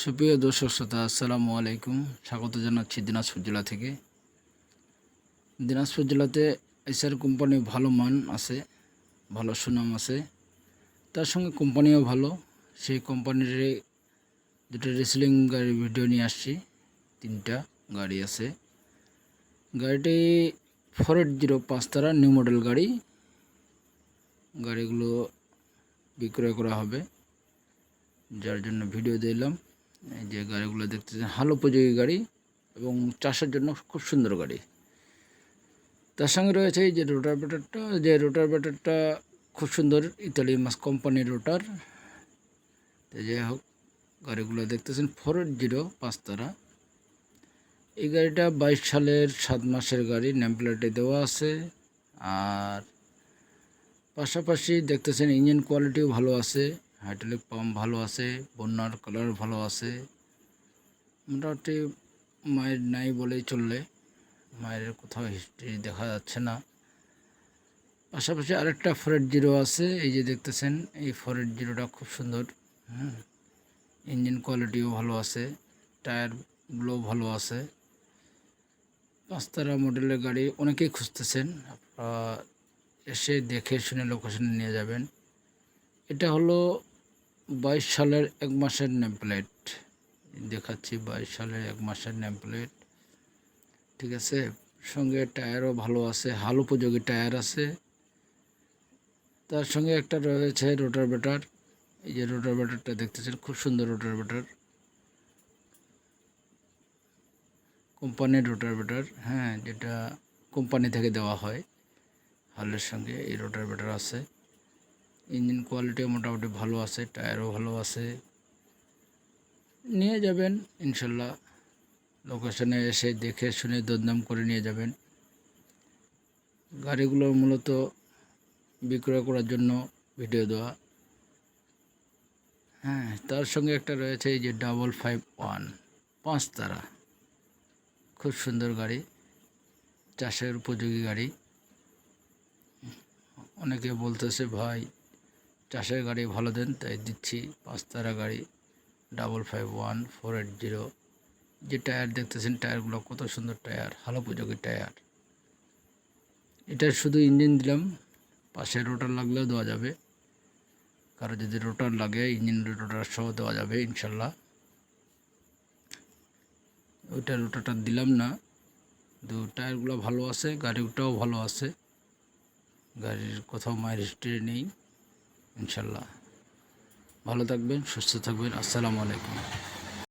সুপ্রিয় দর্শক শ্রোতা, আসসালামু আলাইকুম। স্বাগত জানাচ্ছি দিনাজপুর জেলা থেকে। দিনাজপুর জেলাতে এসআর কোম্পানি ভালো মান আছে, ভালো সুনাম আছে, তার সঙ্গে কোম্পানিও ভালো। সেই কোম্পানির দুটো রেসলিং গাড়ির ভিডিও নিয়ে আসছি। 3টা গাড়ি আছে। গাড়িটি 480 5 নিউ মডেল গাড়ি। গাড়িগুলো বিক্রয় করা হবে, যার জন্য ভিডিও দিলাম। এই যে গাড়িগুলো দেখতেছেন, হাল উপযোগী গাড়ি এবং চাষের জন্য খুব সুন্দর গাড়ি। তার সঙ্গে রয়েছে এই যে রোটার ব্যাটারটা খুব সুন্দর, ইতালি মাস কোম্পানির রোটার। তো যাই হোক, গাড়িগুলো দেখতেছেন 480 5 এই গাড়িটা 22 সালের 7 মাসের গাড়ি, নেম প্লেটে দেওয়া আছে। আর পাশাপাশি দেখতেছেন ইঞ্জিন কোয়ালিটিও ভালো আছে, হাইড্রোলিক পাম্প ভালো আছে, বন্যার কালার ভালো আছে। মোটামুটি মায়ের নাই বলেই চললে, মায়ের কোথাও হিস্ট্রি দেখা যাচ্ছে না। পাশাপাশি আরেকটা 480 আছে, এই যে দেখতেছেন এই 480টা খুব সুন্দর। ইঞ্জিন কোয়ালিটিও ভালো আছে, টায়ারগুলো ভালো আছে। 5 মডেলের গাড়ি অনেকেই খুঁজতেছেন, আপনারা এসে দেখে শুনে লোকেশনে নিয়ে যাবেন। এটা হলো 22 সালের 1 মাসের নেম প্লেট দেখাচ্ছি, 22 সালের 1 মাসের নেম প্লেট। ঠিক আছে, সঙ্গে টায়ারও ভালো আছে, হাল উপযোগী টায়ার আছে। তার সঙ্গে একটা রয়েছে রোটার ব্যাটার। এই যে রোটার ব্যাটারটা দেখতেছেন, খুব সুন্দর রোটার ব্যাটার, কোম্পানির রোটার ব্যাটার। যেটা কোম্পানি থেকে দেওয়া হয় হালের সঙ্গে, এই রোটার ব্যাটার আছে। ইঞ্জিন কোয়ালিটিও মোটামুটি ভালো আছে, টায়ারও ভালো আছে। নিয়ে যাবেন ইনশাল্লাহ, লোকেশনে এসে দেখে শুনে দরদাম করে নিয়ে যাবেন। গাড়িগুলো মূলত বিক্রয় করার জন্য ভিডিও দেওয়া। তার সঙ্গে একটা রয়েছে এই যে 551 5 খুব সুন্দর গাড়ি, চাষের উপযোগী গাড়ি। অনেকে বলতেছে ভাই চাষের গাড়ি ভালো দেন, তাই দিচ্ছি 5 গাড়ি 551 480। যে টায়ার দেখতেছেন, টায়ারগুলো কত সুন্দর টায়ার, হাল উপযোগী টায়ার। এটা শুধু ইঞ্জিন দিলাম, পাশে রোটার লাগলেও দেওয়া যাবে। কারো যদি রোটার লাগে, ইঞ্জিন রোটার সহ দেওয়া যাবে ইনশাল্লাহ। ওইটা রোটারটা দিলাম না, কিন্তু টায়ারগুলো ভালো আছে, গাড়িটাও ভালো আছে, গাড়ির কোথাও মায়ের হিস্ট্রি নেই ইনশাল্লাহ। ভালো থাকবেন, সুস্থ থাকবেন। আসসালামু আলাইকুম।